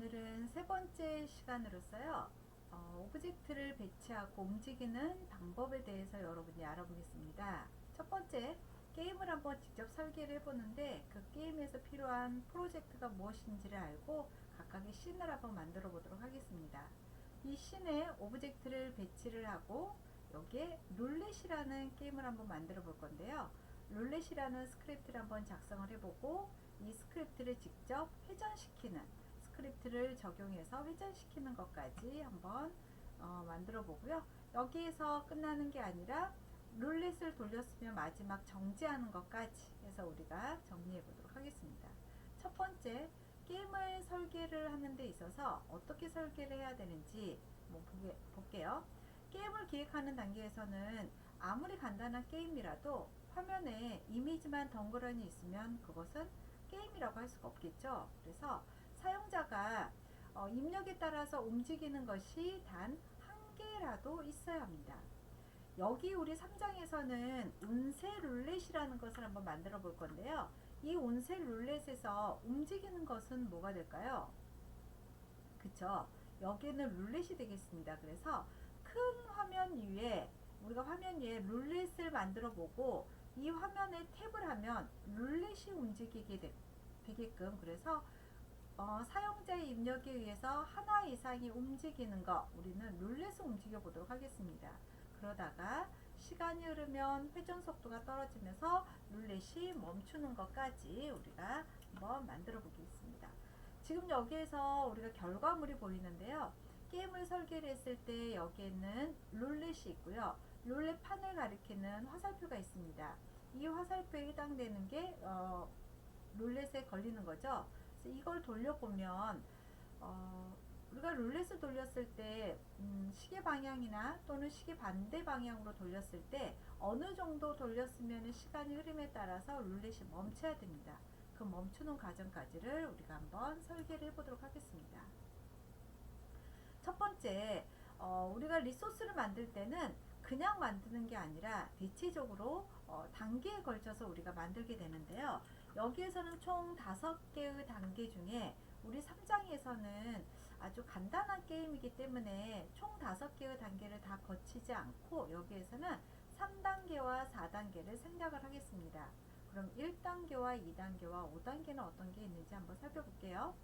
오늘은 세 번째 시간으로서요. 오브젝트를 배치하고 움직이는 방법에 대해서 여러분이 알아보겠습니다. 첫 번째, 게임을 한번 직접 설계를 해보는데 그 게임에서 필요한 프로젝트가 무엇인지를 알고 각각의 씬을 한번 만들어 보도록 하겠습니다. 이 씬에 오브젝트를 배치를 하고 여기에 룰렛이라는 게임을 한번 만들어 볼 건데요. 룰렛이라는 스크립트를 한번 작성을 해보고 이 스크립트를 직접 회전시키는 스크립트를 적용해서 회전시키는 것까지 한번 만들어 보고요. 여기에서 끝나는 게 아니라 룰렛을 돌렸으면 마지막 정지하는 것까지 해서 우리가 정리해 보도록 하겠습니다. 첫 번째, 게임을 설계를 하는 데 있어서 어떻게 설계를 해야 되는지 볼게요. 게임을 기획하는 단계에서는 아무리 간단한 게임이라도 화면에 이미지만 덩그러니 있으면 그것은 게임이라고 할 수가 없겠죠. 그래서 사용자가 입력에 따라서 움직이는 것이 단 한 개라도 있어야 합니다. 여기 우리 3장에서는 운세 룰렛이라는 것을 한번 만들어 볼 건데요. 이 운세 룰렛에서 움직이는 것은 뭐가 될까요? 그쵸? 여기는 룰렛이 되겠습니다. 그래서 큰 화면 위에 우리가 화면 위에 룰렛을 만들어 보고 이 화면에 탭을 하면 룰렛이 움직이게 되게끔, 그래서 사용자의 입력에 의해서 하나 이상이 움직이는 거, 우리는 룰렛을 움직여 보도록 하겠습니다. 그러다가 시간이 흐르면 회전 속도가 떨어지면서 룰렛이 멈추는 것까지 우리가 한번 만들어 보겠습니다. 지금 여기에서 우리가 결과물이 보이는데요. 게임을 설계를 했을 때 여기에는 룰렛이 있고요. 룰렛 판을 가리키는 화살표가 있습니다. 이 화살표에 해당되는 게 룰렛에 걸리는 거죠. 그래서 이걸 돌려보면 우리가 룰렛을 돌렸을 때 시계 방향이나 또는 시계 반대 방향으로 돌렸을 때 어느 정도 돌렸으면 시간이 흐름에 따라서 룰렛이 멈춰야 됩니다. 그 멈추는 과정까지를 우리가 한번 설계를 해보도록 하겠습니다. 첫 번째, 우리가 리소스를 만들 때는 그냥 만드는 게 아니라 대체적으로 단계에 걸쳐서 우리가 만들게 되는데요. 여기에서는 총 5개의 단계 중에 우리 3장에서는 아주 간단한 게임이기 때문에 총 5개의 단계를 다 거치지 않고 여기에서는 3단계와 4단계를 생략을 하겠습니다. 그럼 1단계와 2단계와 5단계는 어떤 게 있는지 한번 살펴볼게요.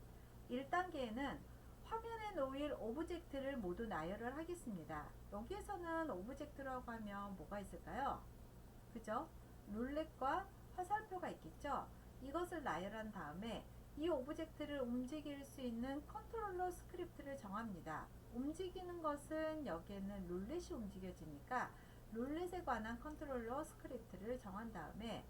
1단계에는 화면에 놓일 오브젝트를 모두 나열을 하겠습니다. 여기에서는 오브젝트라고 하면 뭐가 있을까요? 그죠? 룰렛과 화살표가 있겠죠? 이것을 나열한 다음에 이 오브젝트를 움직일 수 있는 컨트롤러 스크립트를 정합니다. 움직이는 것은 여기에는 룰렛이 움직여지니까 룰렛에 관한 컨트롤러 스크립트를 정한 다음에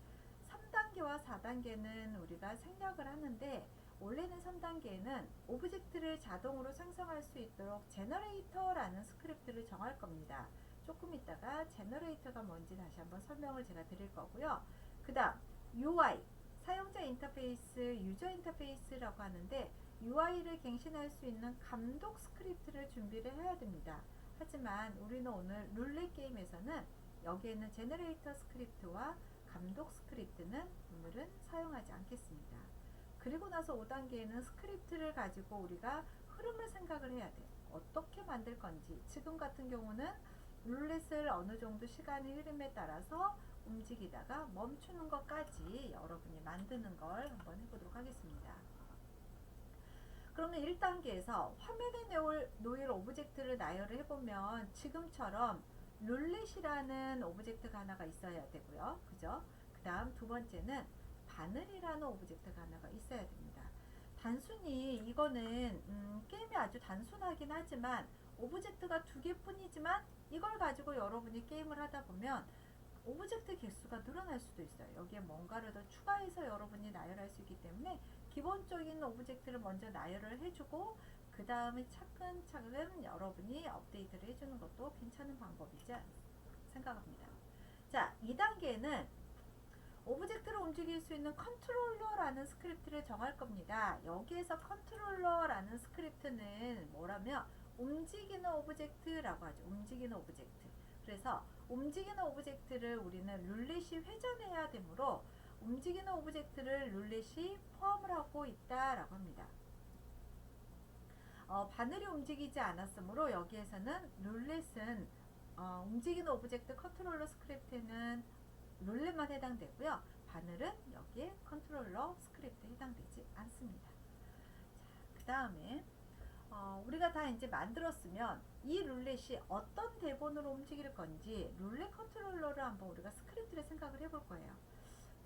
3단계와 4단계는 우리가 생략을 하는데 원래는 3단계에는 오브젝트를 자동으로 생성할 수 있도록 제너레이터라는 스크립트를 정할 겁니다. 조금 있다가 제너레이터가 뭔지 다시 한번 설명을 제가 드릴 거고요. 그 다음 UI, 사용자 인터페이스, 유저 인터페이스라고 하는데 UI를 갱신할 수 있는 감독 스크립트를 준비를 해야 됩니다. 하지만 우리는 오늘 룰렛 게임에서는 여기에는 제너레이터 스크립트와 감독 스크립트는 오늘은 사용하지 않겠습니다. 그리고 나서 5단계에는 스크립트를 가지고 우리가 흐름을 생각을 해야 돼요. 어떻게 만들 건지. 지금 같은 경우는 룰렛을 어느 정도 시간의 흐름에 따라서 움직이다가 멈추는 것까지 여러분이 만드는 걸 한번 해보도록 하겠습니다. 그러면 1단계에서 화면에 놓일 오브젝트를 나열을 해보면 지금처럼 룰렛이라는 오브젝트가 하나가 있어야 되고요. 그죠? 그 다음 두 번째는 바늘이라는 오브젝트가 하나가 있어야 됩니다. 단순히 이거는 게임이 아주 단순하긴 하지만 오브젝트가 2개 뿐이지만 이걸 가지고 여러분이 게임을 하다 보면 오브젝트 개수가 늘어날 수도 있어요. 여기에 뭔가를 더 추가해서 여러분이 나열할 수 있기 때문에 기본적인 오브젝트를 먼저 나열을 해주고 그 다음에 차근차근 여러분이 업데이트를 해주는 것도 괜찮은 방법이지 생각합니다. 자, 2단계는 오브젝트를 움직일 수 있는 컨트롤러라는 스크립트를 정할 겁니다. 여기에서 컨트롤러라는 스크립트는 뭐라면 움직이는 오브젝트라고 하죠. 움직이는 오브젝트. 그래서 움직이는 오브젝트를 우리는 룰렛이 회전해야 되므로 움직이는 오브젝트를 룰렛이 포함을 하고 있다라고 합니다. 바늘이 움직이지 않았으므로 여기에서는 룰렛은 움직이는 오브젝트 컨트롤러 스크립트는 룰렛만 해당되고요. 바늘은 여기에 컨트롤러 스크립트에 해당되지 않습니다. 그 다음에 우리가 다 이제 만들었으면 이 룰렛이 어떤 대본으로 움직일 건지 룰렛 컨트롤러를 한번 우리가 스크립트를 생각을 해볼 거예요.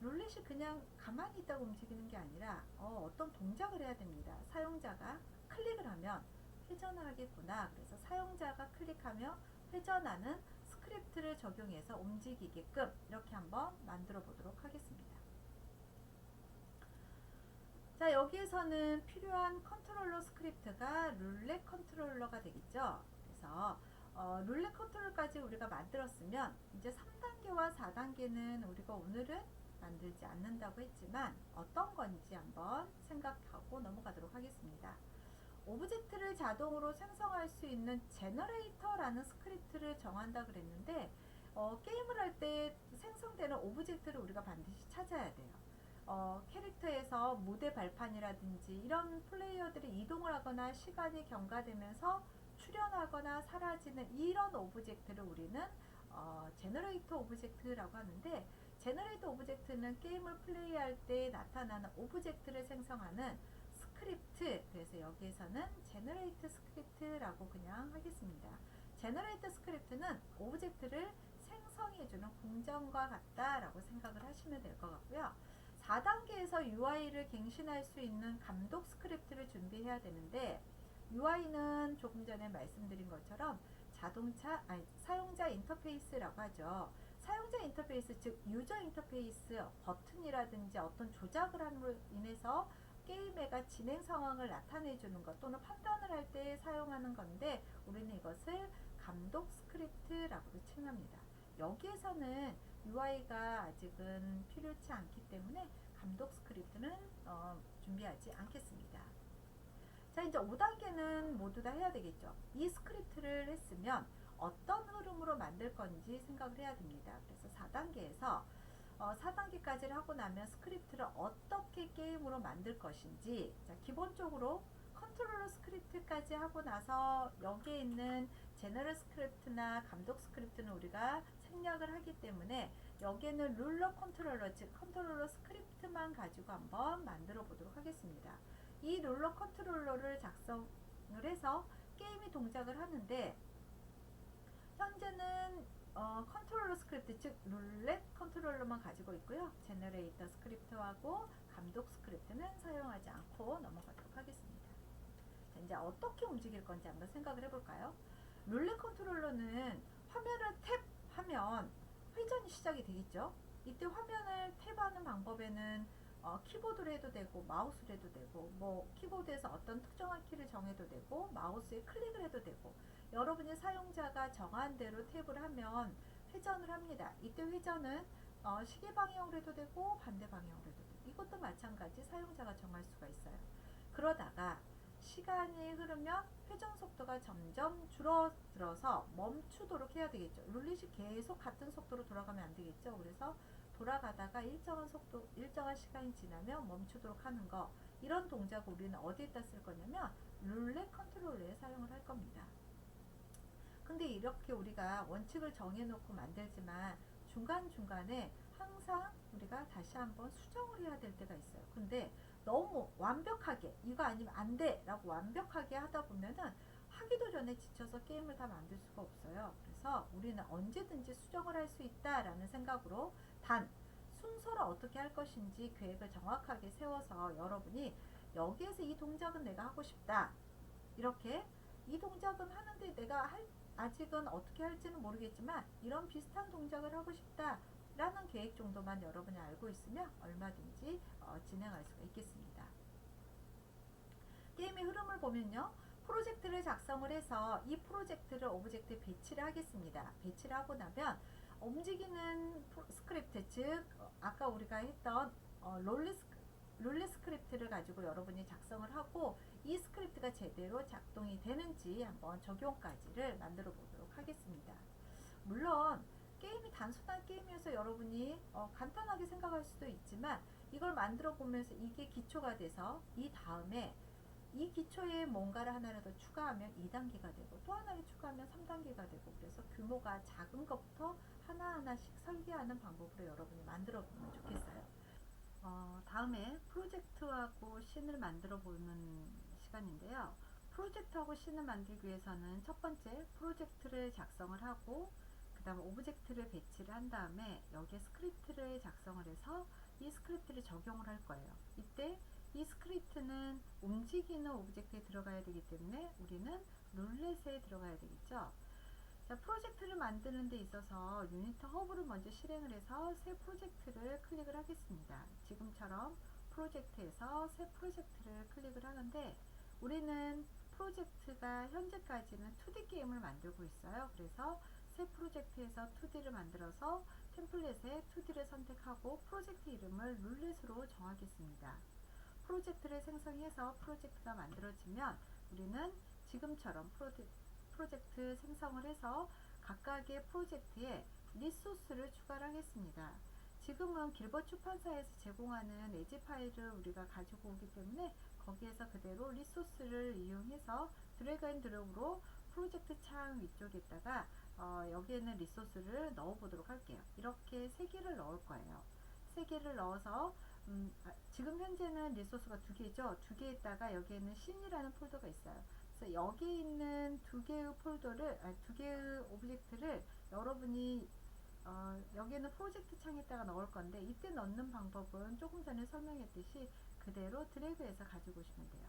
룰렛이 그냥 가만히 있다가 움직이는 게 아니라 어떤 동작을 해야 됩니다. 사용자가 클릭을 하면 회전을 하겠구나. 그래서 사용자가 클릭하며 회전하는 스크립트를 적용해서 움직이게끔 이렇게 한번 만들어 보도록 하겠습니다. 자, 여기에서는 필요한 컨트롤러 스크립트가 룰렛 컨트롤러가 되겠죠. 그래서 룰렛 컨트롤까지 우리가 만들었으면 이제 3단계와 4단계는 우리가 오늘은 만들지 않는다고 했지만 어떤 건지 한번 생각하고 넘어가도록 하겠습니다. 오브젝트를 자동으로 생성할 수 있는 제너레이터라는 스크립트를 정한다 그랬는데 게임을 할 때 생성되는 오브젝트를 우리가 반드시 찾아야 돼요. 캐릭터에서 무대 발판이라든지 이런 플레이어들이 이동을 하거나 시간이 경과되면서 출현하거나 사라지는 이런 오브젝트를 우리는 제너레이터 오브젝트라고 하는데, 제너레이터 오브젝트는 게임을 플레이할 때 나타나는 오브젝트를 생성하는 스크립트, 그래서 여기에서는 제너레이트 스크립트라고 그냥 하겠습니다. 제너레이트 스크립트는 오브젝트를 생성해주는 공정과 같다라고 생각을 하시면 될 것 같고요. 4단계에서 UI를 갱신할 수 있는 감독 스크립트를 준비해야 되는데, UI는 조금 전에 말씀드린 것처럼 사용자 인터페이스라고 하죠. 사용자 인터페이스, 즉 유저 인터페이스, 버튼이라든지 어떤 조작을 함으로 인해서 게임의 진행 상황을 나타내 주는 것 또는 판단을 할 때 사용하는 건데, 우리는 이것을 감독 스크립트라고도 칭합니다. 여기에서는 UI가 아직은 필요치 않기 때문에 감독 스크립트는 준비하지 않겠습니다. 자, 이제 5단계는 모두 다 해야 되겠죠. 이 스크립트를 했으면 어떤 흐름으로 만들 건지 생각을 해야 됩니다. 그래서 4단계에서 4단계까지를 하고 나면 스크립트를 어떻게 게임으로 만들 것인지, 자, 기본적으로 컨트롤러 스크립트까지 하고 나서 여기에 있는 제너럴 스크립트나 감독 스크립트는 우리가 생략을 하기 때문에 여기에는 룰러 컨트롤러, 즉 컨트롤러 스크립트만 가지고 한번 만들어 보도록 하겠습니다. 이 룰러 컨트롤러를 작성을 해서 게임이 동작을 하는데, 현재는 컨트롤러 스크립트, 즉 룰렛 컨트롤러만 가지고 있고요. 제너레이터 스크립트하고 감독 스크립트는 사용하지 않고 넘어가도록 하겠습니다. 자, 이제 어떻게 움직일 건지 한번 생각을 해볼까요? 룰렛 컨트롤러는 화면을 탭하면 회전이 시작이 되겠죠. 이때 화면을 탭하는 방법에는 키보드로 해도 되고 마우스로 해도 되고, 뭐 키보드에서 어떤 특정한 키를 정해도 되고 마우스에 클릭을 해도 되고, 여러분이 사용자가 정한 대로 탭을 하면 회전을 합니다. 이때 회전은 시계 방향으로 해도 되고 반대 방향으로 해도 되고, 이것도 마찬가지 사용자가 정할 수가 있어요. 그러다가 시간이 흐르면 회전 속도가 점점 줄어들어서 멈추도록 해야 되겠죠. 룰렛이 계속 같은 속도로 돌아가면 안 되겠죠. 그래서 돌아가다가 일정한 속도, 일정한 시간이 지나면 멈추도록 하는 거, 이런 동작을 우리는 어디에다 쓸 거냐면 룰렛 컨트롤러에 사용을 할 겁니다. 근데 이렇게 우리가 원칙을 정해놓고 만들지만 중간중간에 항상 우리가 다시 한번 수정을 해야 될 때가 있어요. 근데 너무 완벽하게 이거 아니면 안 돼 라고 완벽하게 하다 보면은 하기도 전에 지쳐서 게임을 다 만들 수가 없어요. 그래서 우리는 언제든지 수정을 할 수 있다라는 생각으로, 단 순서를 어떻게 할 것인지 계획을 정확하게 세워서 여러분이 여기에서 이 동작은 내가 하고 싶다, 이렇게 이 동작은 하는데 내가 아직은 어떻게 할지는 모르겠지만 이런 비슷한 동작을 하고 싶다 라는 계획 정도만 여러분이 알고 있으면 얼마든지 진행할 수가 있겠습니다. 게임의 흐름을 보면요, 프로젝트를 작성을 해서 이 프로젝트를 오브젝트에 배치를 하겠습니다. 배치를 하고 나면 움직이는 스크립트, 즉 아까 우리가 했던 룰렛 스크립트를 가지고 여러분이 작성을 하고, 이 스크립트가 제대로 작동이 되는지 한번 적용까지를 만들어 보도록 하겠습니다. 물론 게임이 단순한 게임이어서 여러분이 간단하게 생각할 수도 있지만, 이걸 만들어 보면서 이게 기초가 돼서 이 다음에 이 기초에 뭔가를 하나를 더 추가하면 2단계가 되고 또 하나를 추가하면 3단계가 되고, 그래서 규모가 작은 것부터 하나하나씩 설계하는 방법으로 여러분이 만들어 보면 좋겠어요. 다음에 프로젝트하고 씬을 만들어 보는 시간인데요. 프로젝트하고 씬을 만들기 위해서는 첫 번째 프로젝트를 작성을 하고, 그 다음 오브젝트를 배치를 한 다음에 여기에 스크립트를 작성을 해서 이 스크립트를 적용을 할 거예요. 이때 이 스크립트는 움직이는 오브젝트에 들어가야 되기 때문에 우리는 룰렛에 들어가야 되겠죠. 자, 프로젝트를 만드는 데 있어서 유니트 허브를 먼저 실행을 해서 새 프로젝트를 클릭을 하겠습니다. 지금처럼 프로젝트에서 새 프로젝트를 클릭을 하는데, 우리는 프로젝트가 현재까지는 2D 게임을 만들고 있어요. 그래서 새 프로젝트에서 2D를 만들어서 템플릿에 2D를 선택하고 프로젝트 이름을 룰렛으로 정하겠습니다. 프로젝트를 생성해서 프로젝트가 만들어지면 우리는 지금처럼 프로젝트 생성을 해서 각각의 프로젝트에 리소스를 추가를 하겠습니다. 지금은 길벗 출판사에서 제공하는 에지 파일을 우리가 가지고 오기 때문에 거기에서 그대로 리소스를 이용해서 드래그 앤 드롭으로 프로젝트 창 위쪽에다가 여기에는 리소스를 넣어 보도록 할게요. 이렇게 3개를 넣을 거예요. 3개를 넣어서 지금 현재는 리소스가 2개죠. 2개에다가 여기에는 씬이라는 폴더가 있어요. 그래서 여기 있는 2개의 폴더를, 2개의 오브젝트를 여러분이 여기에는 프로젝트 창에다가 넣을 건데, 이때 넣는 방법은 조금 전에 설명했듯이 그대로 드래그해서 가지고 오시면 돼요.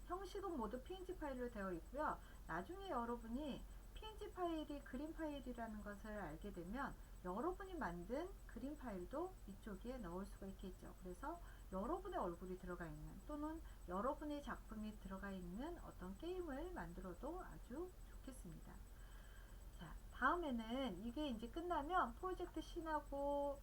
형식은 모두 png 파일로 되어 있고요. 나중에 여러분이 png 파일이 그림 파일이라는 것을 알게 되면 여러분이 만든 그림 파일도 이쪽에 넣을 수가 있겠죠. 그래서 여러분의 얼굴이 들어가 있는, 또는 여러분의 작품이 들어가 있는 어떤 게임을 만들어도 아주 좋겠습니다. 자, 다음에는 이게 이제 끝나면 프로젝트 씬하고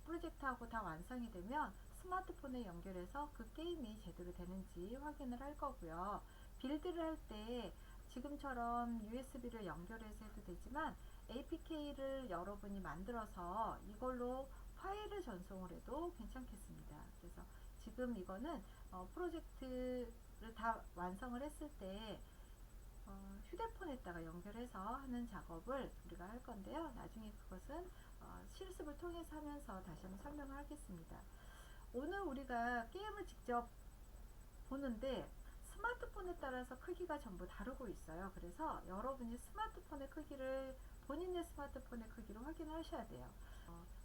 프로젝트하고 다 완성이 되면 스마트폰에 연결해서 그 게임이 제대로 되는지 확인을 할 거고요. 빌드를 할 때 지금처럼 USB를 연결해서 해도 되지만 APK를 여러분이 만들어서 이걸로 파일을 전송을 해도 괜찮겠습니다. 그래서 지금 이거는 프로젝트를 다 완성을 했을 때 휴대폰에다가 연결해서 하는 작업을 우리가 할 건데요. 나중에 그것은 실습을 통해서 하면서 다시 한번 설명을 하겠습니다. 오늘 우리가 게임을 직접 보는데 스마트폰에 따라서 크기가 전부 다르고 있어요. 그래서 여러분이 스마트폰의 크기를 본인의 스마트폰의 크기로 확인하셔야 돼요.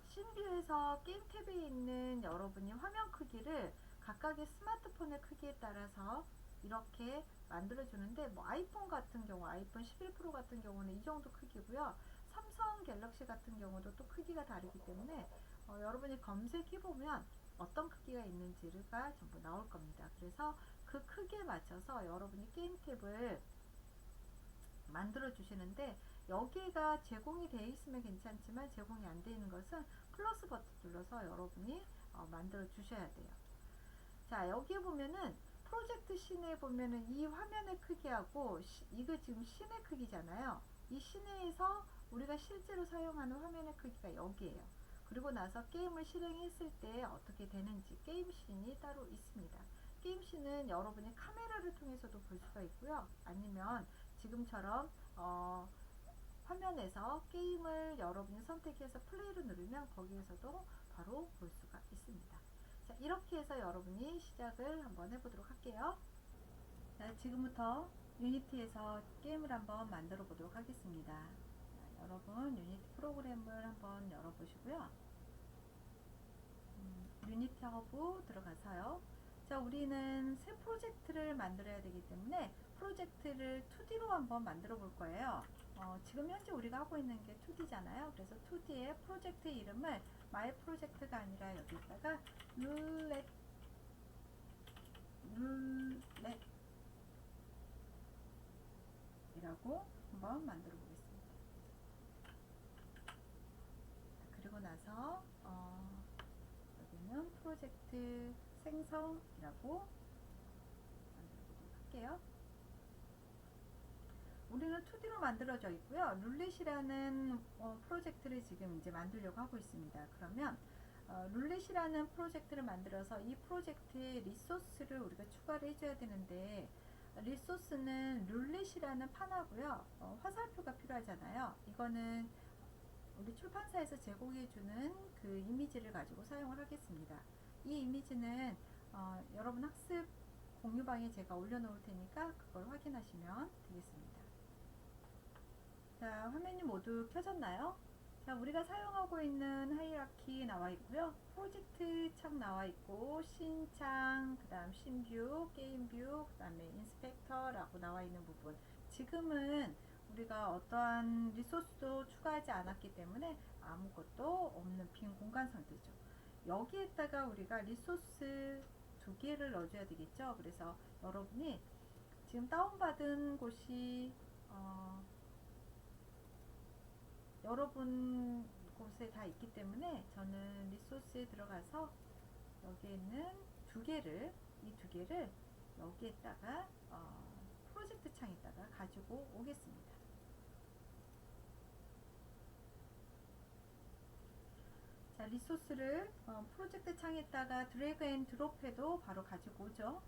신뷰에서 게임 탭에 있는 여러분이 화면 크기를 각각의 스마트폰의 크기에 따라서 이렇게 만들어 주는데, 뭐 아이폰 같은 경우, 아이폰 11 프로 같은 경우는 이 정도 크기고요. 삼성 갤럭시 같은 경우도 또 크기가 다르기 때문에 여러분이 검색해 보면 어떤 크기가 있는지가 전부 나올 겁니다. 그래서 그 크기에 맞춰서 여러분이 게임 탭을 만들어 주시는데, 여기가 제공이 되어 있으면 괜찮지만 제공이 안 되어 있는 것은 플러스 버튼 눌러서 여러분이 만들어 주셔야 돼요. 자, 여기 보면은 프로젝트 씬에 보면은 이 화면의 크기하고 이거 지금 씬의 크기잖아요. 이 씬에서 우리가 실제로 사용하는 화면의 크기가 여기에요. 그리고 나서 게임을 실행했을 때 어떻게 되는지 게임 씬이 따로 있습니다. 게임 씬은 여러분이 카메라를 통해서도 볼 수가 있고요. 아니면 지금처럼 화면에서 게임을 여러분이 선택해서 플레이를 누르면 거기에서도 바로 볼 수가 있습니다. 자, 이렇게 해서 여러분이 시작을 한번 해보도록 할게요. 자, 지금부터 유니티에서 게임을 한번 만들어 보도록 하겠습니다. 자, 여러분 유니티 프로그램을 한번 열어보시고요. 유니티 허브 들어가서요. 자, 우리는 새 프로젝트를 만들어야 되기 때문에 프로젝트를 2D로 한번 만들어 볼 거예요. 지금 현재 우리가 하고 있는 게 2D잖아요. 그래서 2D의 프로젝트 이름을 마이 프로젝트가 아니라 여기다가 룰렛 이라고 한번 만들어 보겠습니다. 그리고 나서 여기는 프로젝트 생성이라고 만들어 보도록 할게요. 우리는 2D로 만들어져 있고요. 룰렛이라는 프로젝트를 지금 이제 만들려고 하고 있습니다. 그러면 룰렛이라는 프로젝트를 만들어서 이 프로젝트에 리소스를 우리가 추가를 해줘야 되는데, 리소스는 룰렛이라는 판하고요. 화살표가 필요하잖아요. 이거는 우리 출판사에서 제공해주는 그 이미지를 가지고 사용을 하겠습니다. 이 이미지는 여러분 학습 공유방에 제가 올려놓을 테니까 그걸 확인하시면 되겠습니다. 자, 화면이 모두 켜졌나요? 자, 우리가 사용하고 있는 하이라키 나와 있고요. 프로젝트 창 나와 있고, 신창, 그 다음 신뷰, 게임뷰, 그 다음에 인스펙터라고 나와 있는 부분. 지금은 우리가 어떠한 리소스도 추가하지 않았기 때문에 아무것도 없는 빈 공간 상태죠. 여기에다가 우리가 리소스 두 개를 넣어줘야 되겠죠. 그래서 여러분이 지금 다운받은 곳이 여러분 곳에 다 있기 때문에 저는 리소스에 들어가서 여기에 있는 이 두 개를 여기에다가 프로젝트 창에다가 가지고 오겠습니다. 자, 리소스를 프로젝트 창에다가 드래그 앤 드롭해도 바로 가지고 오죠.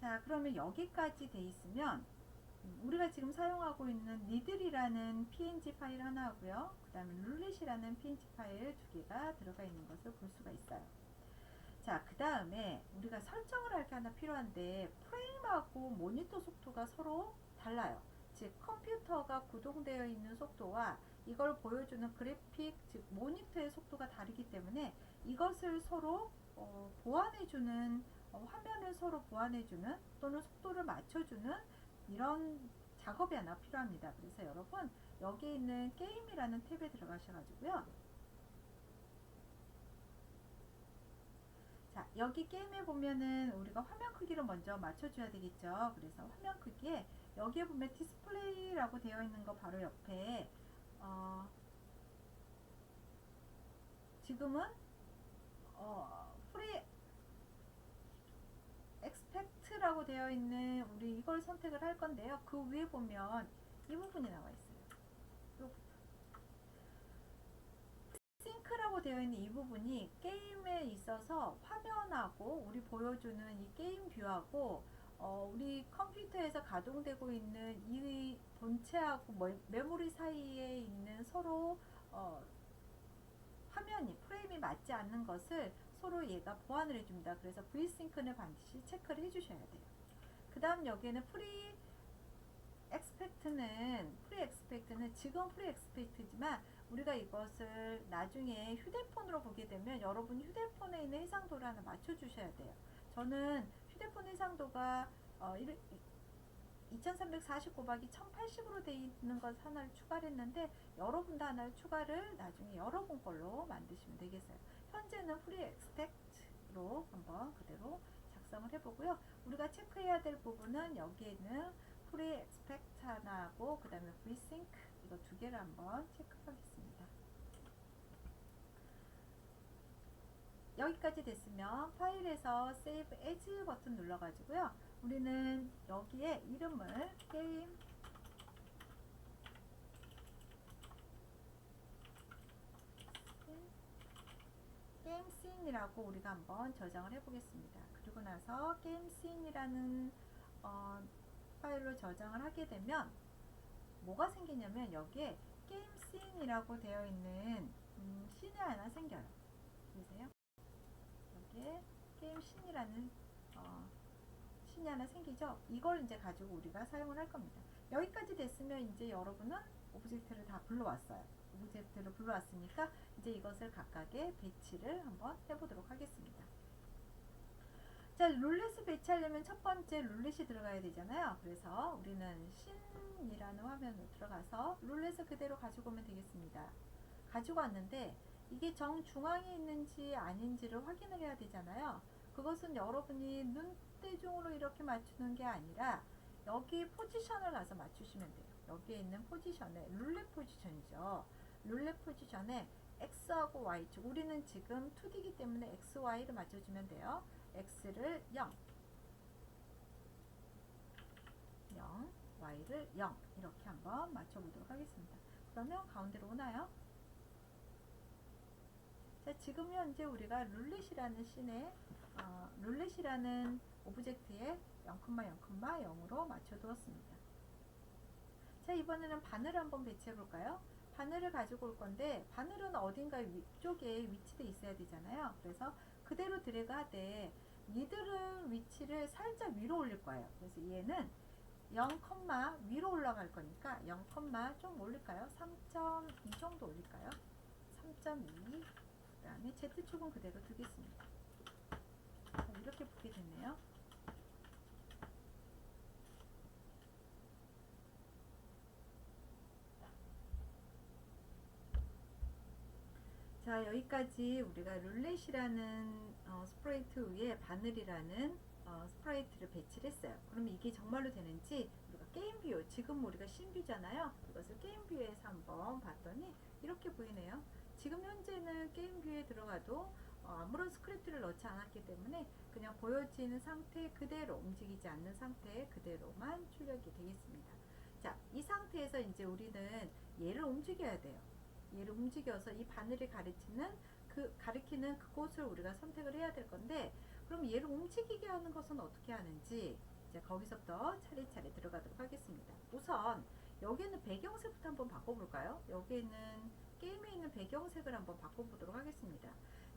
자, 그러면 여기까지 돼 있으면 우리가 지금 사용하고 있는 니들이라는 png 파일 하나 하고요. 그 다음에 룰렛이라는 png 파일 두 개가 들어가 있는 것을 볼 수가 있어요. 자, 그 다음에 우리가 설정을 할 게 하나 필요한데, 프레임하고 모니터 속도가 서로 달라요. 즉 컴퓨터가 구동되어 있는 속도와 이걸 보여주는 그래픽, 즉 모니터의 속도가 다르기 때문에 이것을 서로 보완해주는, 화면을 서로 보완해주는 또는 속도를 맞춰주는 이런 작업이 하나 필요합니다. 그래서 여러분 여기 있는 게임이라는 탭에 들어가셔가지고요. 자, 여기 게임에 보면은 우리가 화면 크기를 먼저 맞춰줘야 되겠죠. 그래서 화면 크기에 여기에 보면 디스플레이라고 되어 있는 거 바로 옆에 지금은 프리 엑스펙트라고 되어 있는 우리 이걸 선택을 할 건데요. 그 위에 보면 이 부분이 나와 있어요. 싱크라고 되어 있는 이 부분이 게임에 있어서 화면하고 우리 보여주는 이 게임 뷰하고 우리 컴퓨터에서 가동되고 있는 이 본체하고 메모리 사이에 있는 서로 화면이 프레임이 맞지 않는 것을 서로 얘가 보완을 해줍니다. 그래서 Vsync는 반드시 체크를 해주셔야 돼요. 그 다음 여기에는 프리 엑스펙트는 지금 프리 엑스펙트지만 우리가 이것을 나중에 휴대폰으로 보게 되면 여러분 휴대폰에 있는 해상도를 하나 맞춰주셔야 돼요. 저는 휴대폰 해상도가 2340 곱하기 1080으로 되어 있는 것 하나를 추가를 했는데 여러분도 하나를 추가를 나중에 여러분 걸로 만드시면 되겠어요. 현재는 프리 엑스펙트로 한번 그대로 작성을 해보고요. 우리가 체크해야 될 부분은 여기에 있는 프리 엑스펙트 하나하고 그 다음에 Vsync 이거 두 개를 한번 체크하겠습니다. 여기까지 됐으면 파일에서 Save As 버튼 눌러가지고요. 우리는 여기에 이름을 게임 씬이라고 우리가 한번 저장을 해보겠습니다. 그리고 나서 게임 씬이라는 파일로 저장을 하게 되면 뭐가 생기냐면 여기에 게임 씬이라고 되어 있는 씬이 하나 생겨요. 보이세요? 여기에 게임 씬이라는 씬이 하나 생기죠. 이걸 이제 가지고 우리가 사용을 할 겁니다. 여기까지 됐으면 이제 여러분은 오브젝트를 다 불러왔어요. 오브젝트를 불러왔으니까 이제 이것을 각각의 배치를 한번 해보도록 하겠습니다. 자, 룰렛을 배치하려면 첫 번째 룰렛이 들어가야 되잖아요. 그래서 우리는 신이라는 화면으로 들어가서 룰렛을 그대로 가지고 오면 되겠습니다. 가지고 왔는데 이게 정중앙에 있는지 아닌지를 확인을 해야 되잖아요. 그것은 여러분이 눈대중으로 이렇게 맞추는 게 아니라 여기 포지션을 가서 맞추시면 돼요. 여기에 있는 포지션에 룰렛 포지션이죠. 룰렛 포지션에 X하고 Y축, 우리는 지금 2D이기 때문에 X, Y를 맞춰주면 돼요. X를 0, Y를 0 이렇게 한번 맞춰보도록 하겠습니다. 그러면 가운데로 오나요? 자, 지금 현재 우리가 룰렛이라는 씬에 룰렛이라는 오브젝트에 0,0,0으로 맞춰 두었습니다. 자, 이번에는 바늘을 한번 배치해 볼까요? 바늘을 가지고 올 건데, 바늘은 어딘가 위쪽에 위치돼 있어야 되잖아요. 그래서 그대로 드래그 하되 니들은 위치를 살짝 위로 올릴 거예요. 그래서 얘는 0, 위로 올라갈 거니까 0, 좀 올릴까요? 3.2 정도 올릴까요? 3.2. 그 다음에 Z축은 그대로 두겠습니다. 자, 이렇게 붙게 됐네요. 자, 여기까지 우리가 룰렛이라는 스프레이트 위에 바늘이라는 스프레이트를 배치를 했어요. 그러면 이게 정말로 되는지 우리가 게임 뷰, 지금 우리가 신뷰잖아요. 이것을 게임 뷰에서 한번 봤더니 이렇게 보이네요. 지금 현재는 게임 뷰에 들어가도 아무런 스크립트를 넣지 않았기 때문에 그냥 보여지는 상태 그대로, 움직이지 않는 상태 그대로만 출력이 되겠습니다. 자, 이 상태에서 이제 우리는 얘를 움직여야 돼요. 얘를 움직여서 이 바늘이 가리키는 그곳을 우리가 선택을 해야 될 건데, 그럼 얘를 움직이게 하는 것은 어떻게 하는지 이제 거기서부터 차례차례 들어가도록 하겠습니다. 우선 여기는 배경색부터 한번 바꿔볼까요? 여기는 게임에 있는 배경색을 한번 바꿔보도록 하겠습니다.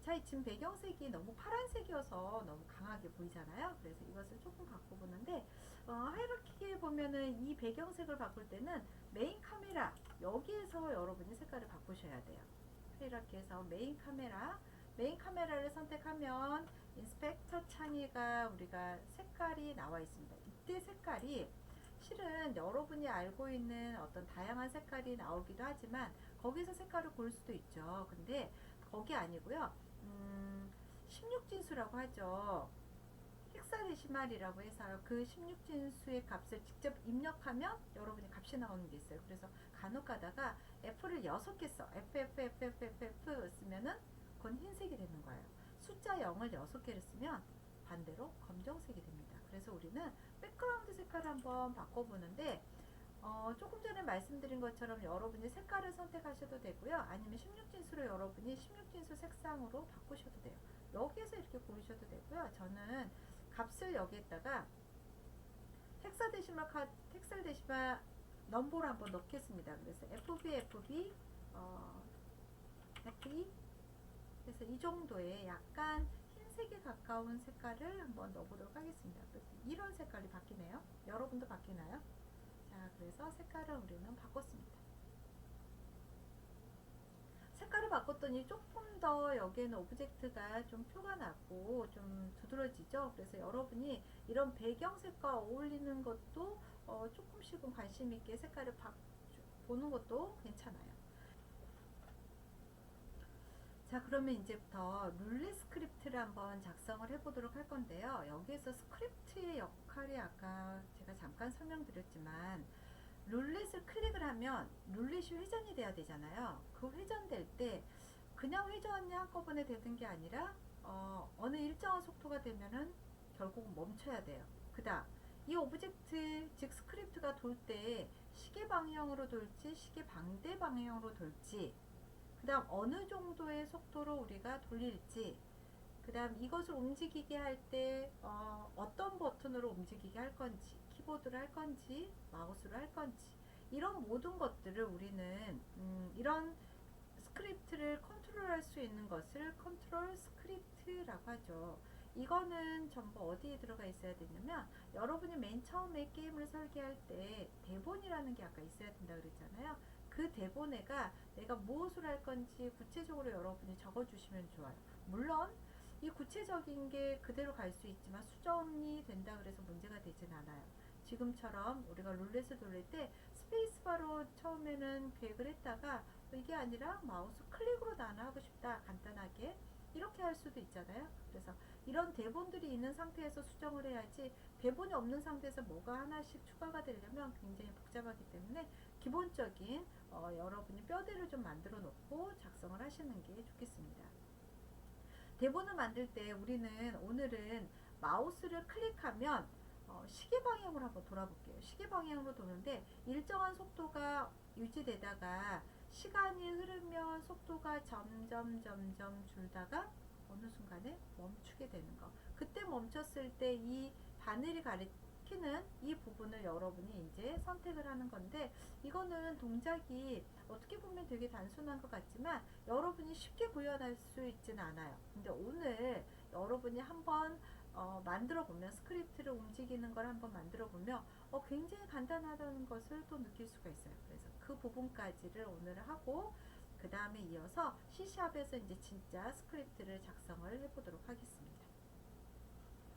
자, 지금 배경색이 너무 파란색이어서 너무 강하게 보이잖아요. 그래서 이것을 조금 바꿔보는데, 하이라키에 보면은 이 배경색을 바꿀 때는 메인 카메라, 여기에서 여러분이 색깔을 바꾸셔야 돼요. 하이라키에서 메인 카메라를 선택하면 인스펙터 창에가 우리가 색깔이 나와 있습니다. 이때 색깔이 실은 여러분이 알고 있는 어떤 다양한 색깔이 나오기도 하지만 거기서 색깔을 고를 수도 있죠. 근데 거기 아니고요. 16진수라고 하죠. 헥사데시말이라고 해서 그 16진수의 값을 직접 입력하면 여러분이 값이 나오는 게 있어요. 그래서 간혹 가다가 F를 6개 써. F 쓰면은 그건 흰색이 되는 거예요. 숫자 0을 6개를 쓰면 반대로 검정색이 됩니다. 그래서 우리는 백그라운드 색깔을 한번 바꿔보는데, 조금 전에 말씀드린 것처럼 여러분이 색깔을 선택하셔도 되고요. 아니면 16진수로 여러분이 16진수 색상으로 바꾸셔도 돼요. 여기에서 이렇게 고르셔도 되고요. 저는 값을 여기에다가 헥사데시말 넘버를 한번 넣겠습니다. 그래서 FB, FE, 그래서 이 정도의 약간 흰색에 가까운 색깔을 한번 넣어보도록 하겠습니다. 그래서 이런 색깔이 바뀌네요. 여러분도 바뀌나요? 자, 그래서 색깔을 우리는 바꿨습니다. 색깔을 바꿨더니 조금 더 여기에는 오브젝트가 좀 표가 나고 좀 두드러지죠. 그래서 여러분이 이런 배경색과 어울리는 것도 조금씩은 관심 있게 색깔을 보는 것도 괜찮아요. 자, 그러면 이제부터 룰렛 스크립트를 한번 작성을 해보도록 할 건데요. 여기에서 스크립트의 역할이 아까 제가 잠깐 설명드렸지만, 룰렛을 클릭을 하면 룰렛이 회전이 돼야 되잖아요. 그 회전될 때 그냥 회전이 한꺼번에 되는 게 아니라 어느 일정한 속도가 되면은 결국 멈춰야 돼요. 그 다음 이 오브젝트 즉 스크립트가 돌 때 시계 방향으로 돌지 시계 반대 방향으로 돌지, 그 다음 어느 정도의 속도로 우리가 돌릴지, 그 다음 이것을 움직이게 할 때 어떤 버튼으로 움직이게 할 건지, 키보드를 할 건지 마우스로 할 건지, 이런 모든 것들을 우리는 이런 스크립트를 컨트롤할 수 있는 것을 컨트롤 스크립트라고 하죠. 이거는 전부 어디에 들어가 있어야 되냐면, 여러분이 맨 처음에 게임을 설계할 때 대본이라는 게 아까 있어야 된다 그랬잖아요. 그 대본에가 내가 무엇을 할 건지 구체적으로 여러분이 적어주시면 좋아요. 물론 이 구체적인 게 그대로 갈 수 있지만 수정이 된다 그래서 문제가 되진 않아요. 지금처럼 우리가 룰렛을 돌릴 때 스페이스바로 처음에는 계획을 했다가 이게 아니라 마우스 클릭으로 나는 하고 싶다, 간단하게 이렇게 할 수도 있잖아요. 그래서 이런 대본들이 있는 상태에서 수정을 해야지, 대본이 없는 상태에서 뭐가 하나씩 추가가 되려면 굉장히 복잡하기 때문에 기본적인 여러분이 뼈대를 좀 만들어 놓고 작성을 하시는 게 좋겠습니다. 대본을 만들 때 우리는 오늘은 마우스를 클릭하면 시계 방향으로 한번 돌아볼게요. 시계 방향으로 도는데 일정한 속도가 유지되다가 시간이 흐르면 속도가 점점 줄다가 어느 순간에 멈추게 되는 거. 그때 멈췄을 때 이 바늘이 가리키는 이 부분을 여러분이 이제 선택을 하는 건데, 이거는 동작이 어떻게 보면 되게 단순한 것 같지만 여러분이 쉽게 구현할 수 있지는 않아요. 근데 오늘 여러분이 한번 만들어 보면, 스크립트를 움직이는 걸 한번 만들어 보면 굉장히 간단하다는 것을 또 느낄 수가 있어요. 그래서 그 부분까지를 오늘 하고, 그 다음에 이어서 C샵에서 이제 진짜 스크립트를 작성을 해보도록 하겠습니다.